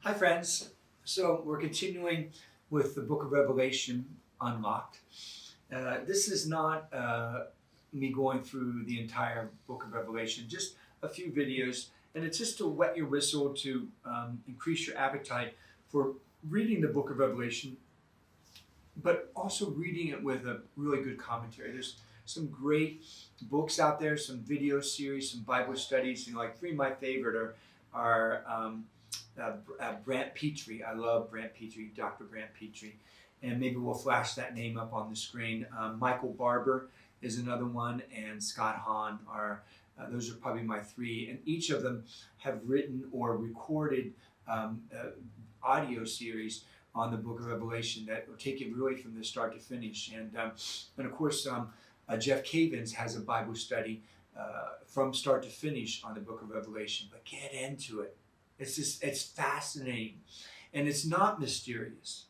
Hi, friends. So, we're continuing with the book of Revelation Unlocked. This is not me going through the entire book of Revelation, just a few videos, and it's just to wet your whistle to increase your appetite for reading the book of Revelation, but also reading it with a really good commentary. There's some great books out there, some video series, some Bible studies. Like three of my favorite are Brant Petrie. I love Brant Petrie, Dr. Brant Petrie. And maybe we'll flash that name up on the screen. Michael Barber is another one, and Scott Hahn are, those are probably my three. And each of them have written or recorded audio series on the book of Revelation that will take it really from the start to finish. And of course, Jeff Cavins has a Bible study from start to finish on the book of Revelation. But get into it. It's fascinating, and it's not mysterious.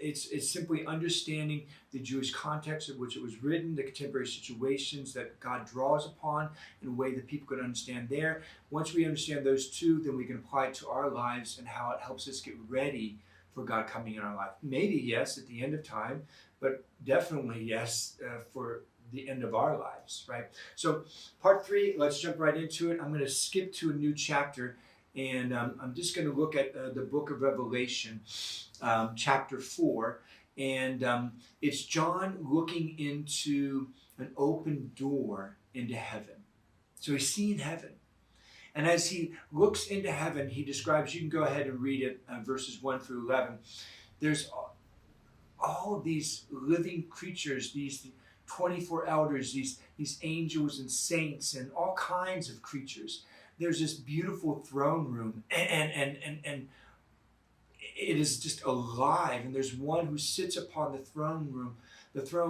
It's simply understanding the Jewish context in which it was written, the contemporary situations that God draws upon in a way that people can understand there. Once we understand those two, then we can apply it to our lives and how it helps us get ready for God coming in our life. Maybe yes at the end of time, but definitely yes for the end of our lives, right? So part 3, let's jump right into it. I'm going to skip to a new chapter. And I'm just going to look at the book of Revelation, chapter 4. And it's John looking into an open door into heaven. So he's seeing heaven. And as he looks into heaven, he describes, you can go ahead and read it, verses 1 through 11. There's all of these living creatures, these 24 elders, these angels and saints, and all kinds of creatures. There's this beautiful throne room, and it is just alive. And there's one who sits upon the throne,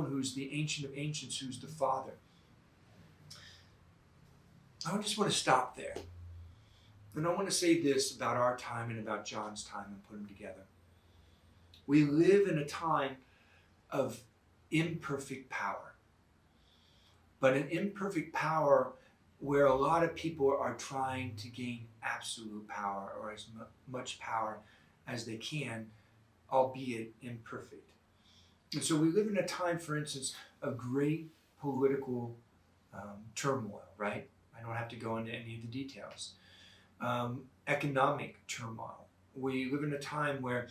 who's the Ancient of Ancients, who's the Father. I just want to stop there. And I want to say this about our time and about John's time and put them together. We live in a time of imperfect power, but an imperfect power where a lot of people are trying to gain absolute power, or as much power as they can, albeit imperfect. And so we live in a time, for instance, of great political turmoil, right? I don't have to go into any of the details. Economic turmoil. We live in a time where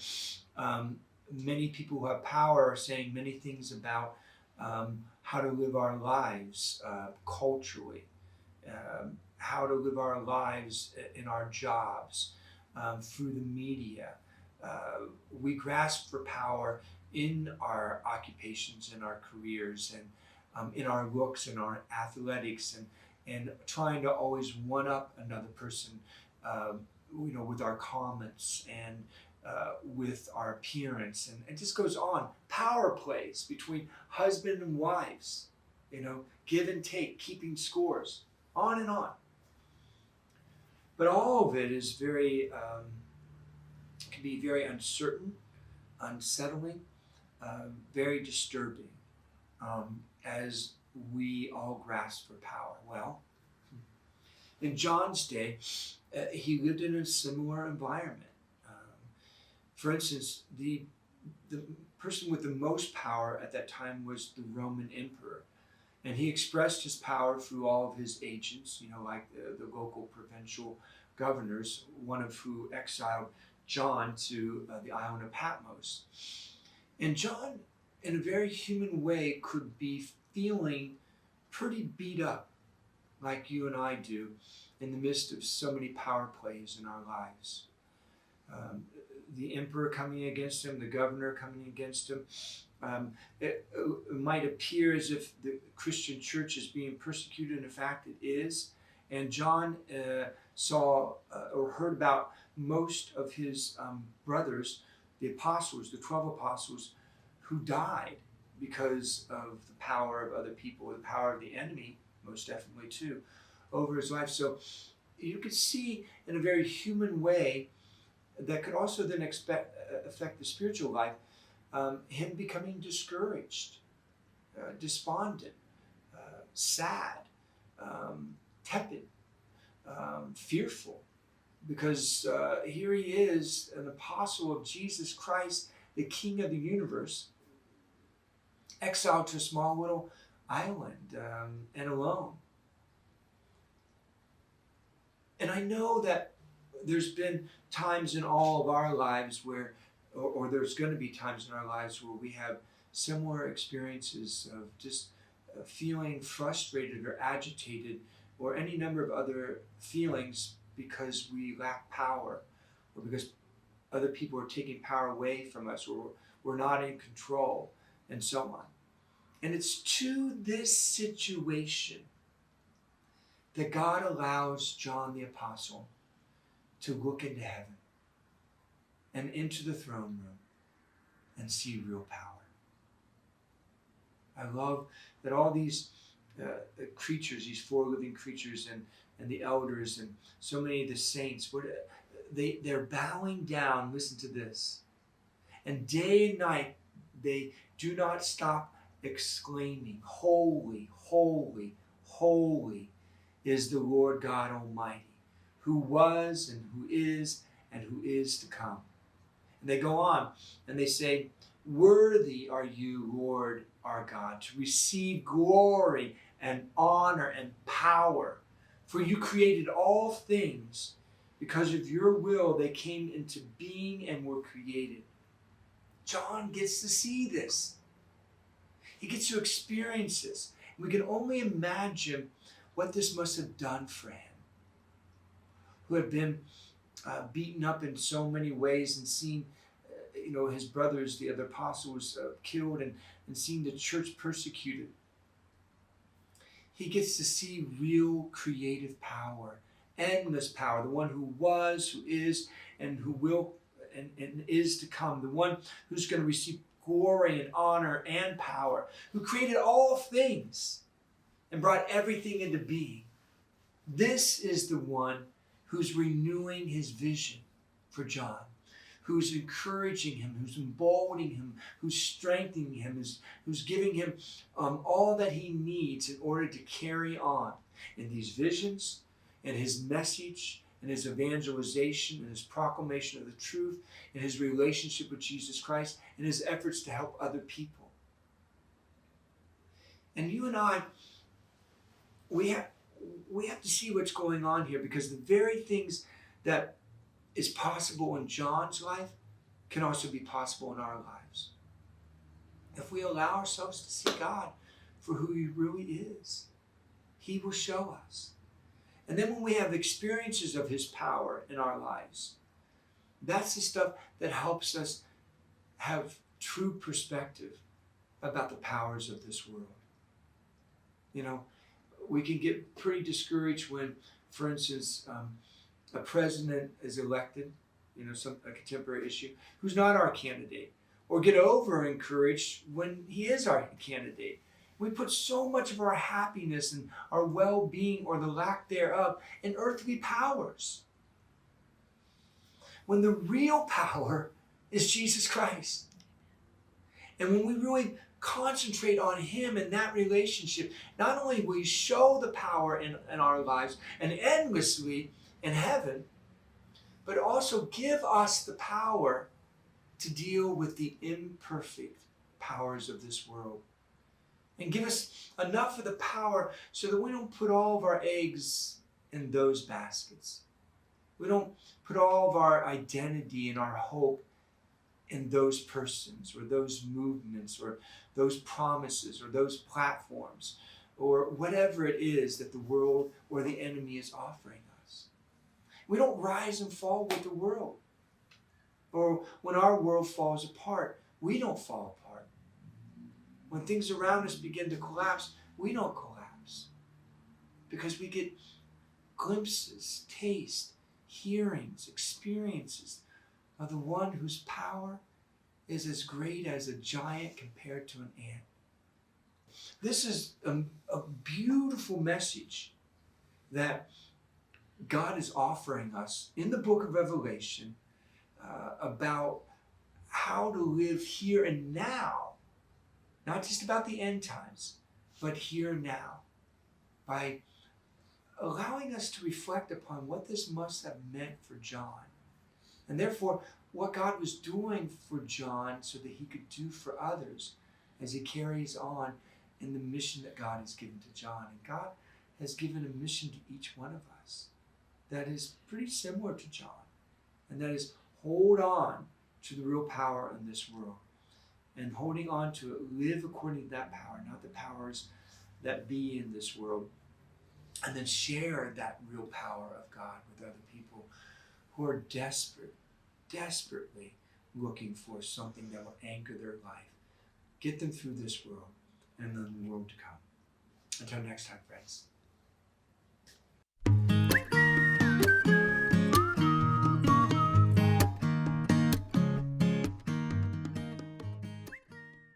many people who have power are saying many things about how to live our lives culturally. How to live our lives in our jobs, through the media. We grasp for power in our occupations, in our careers, and in our looks, and our athletics, and trying to always one-up another person, with our comments and with our appearance. And it just goes on. Power plays between husband and wives, give and take, keeping scores. On and on. But all of it is can be very uncertain, unsettling, very disturbing, as we all grasp for power. Well, in John's day, he lived in a similar environment. For instance, the person with the most power at that time was the Roman emperor. And he expressed his power through all of his agents, like the local provincial governors, one of who exiled John to the island of Patmos. And John, in a very human way, could be feeling pretty beat up, like you and I do, in the midst of so many power plays in our lives. The emperor coming against him, the governor coming against him. It might appear as if the Christian church is being persecuted, and in fact it is. And John saw or heard about most of his brothers, the apostles, the 12 apostles, who died because of the power of other people, the power of the enemy, most definitely too, over his life. So you could see in a very human way that could also then affect the spiritual life, him becoming discouraged, despondent, sad, tepid, fearful. because here he is, an apostle of Jesus Christ, the King of the universe, exiled to a small little island and alone. And I know that there's been times in all of our lives where, or there's going to be times in our lives where we have similar experiences of just feeling frustrated or agitated or any number of other feelings because we lack power or because other people are taking power away from us or we're not in control and so on. And it's to this situation that God allows John the Apostle to look into heaven and into the throne room and see real power. I love that all these creatures, these four living creatures and the elders and so many of the saints, they're bowing down, listen to this, and day and night they do not stop exclaiming, holy, holy, holy is the Lord God Almighty, who was and who is to come. And they go on and they say, worthy are you, Lord our God, to receive glory and honor and power. For you created all things. Because of your will, they came into being and were created. John gets to see this. He gets to experience this. And we can only imagine what this must have done for him, who had been beaten up in so many ways and seen his brothers, the other apostles, killed and seen the church persecuted. He gets to see real creative power, endless power, the one who was, who is, and who will and is to come, the one who's going to receive glory and honor and power, who created all things and brought everything into being. This is the one who's renewing his vision for John, who's encouraging him, who's emboldening him, who's strengthening him, who's giving him all that he needs in order to carry on in these visions, in his message, in his evangelization, in his proclamation of the truth, in his relationship with Jesus Christ, in his efforts to help other people. And you and I, we have to see what's going on here, because the very things that is possible in John's life can also be possible in our lives. If we allow ourselves to see God for who he really is, he will show us. And then when we have experiences of his power in our lives, that's the stuff that helps us have true perspective about the powers of this world. We can get pretty discouraged when, for instance, a president is elected, a contemporary issue, who's not our candidate, or get over encouraged when he is our candidate. We put so much of our happiness and our well-being, or the lack thereof, in earthly powers, when the real power is Jesus Christ. And when we really concentrate on him in that relationship, not only will he show the power in our lives and endlessly in heaven, but also give us the power to deal with the imperfect powers of this world. And give us enough of the power so that we don't put all of our eggs in those baskets. We don't put all of our identity and our hope in those persons or those movements or those promises or those platforms or whatever it is that the world or the enemy is offering us. We don't rise and fall with the world. Or when our world falls apart, we don't fall apart. When things around us begin to collapse, we don't collapse. Because we get glimpses, taste, hearings, experiences of the one whose power is as great as a giant compared to an ant. This is a beautiful message that God is offering us in the book of Revelation about how to live here and now, not just about the end times, but here and now, by allowing us to reflect upon what this must have meant for John. And therefore, what God was doing for John so that he could do for others as he carries on in the mission that God has given to John. And God has given a mission to each one of us that is pretty similar to John. And that is hold on to the real power in this world. And holding on to it, live according to that power, not the powers that be in this world. And then share that real power of God with other people who are desperately looking for something that will anchor their life, get them through this world and then the world to come. Until next time, friends.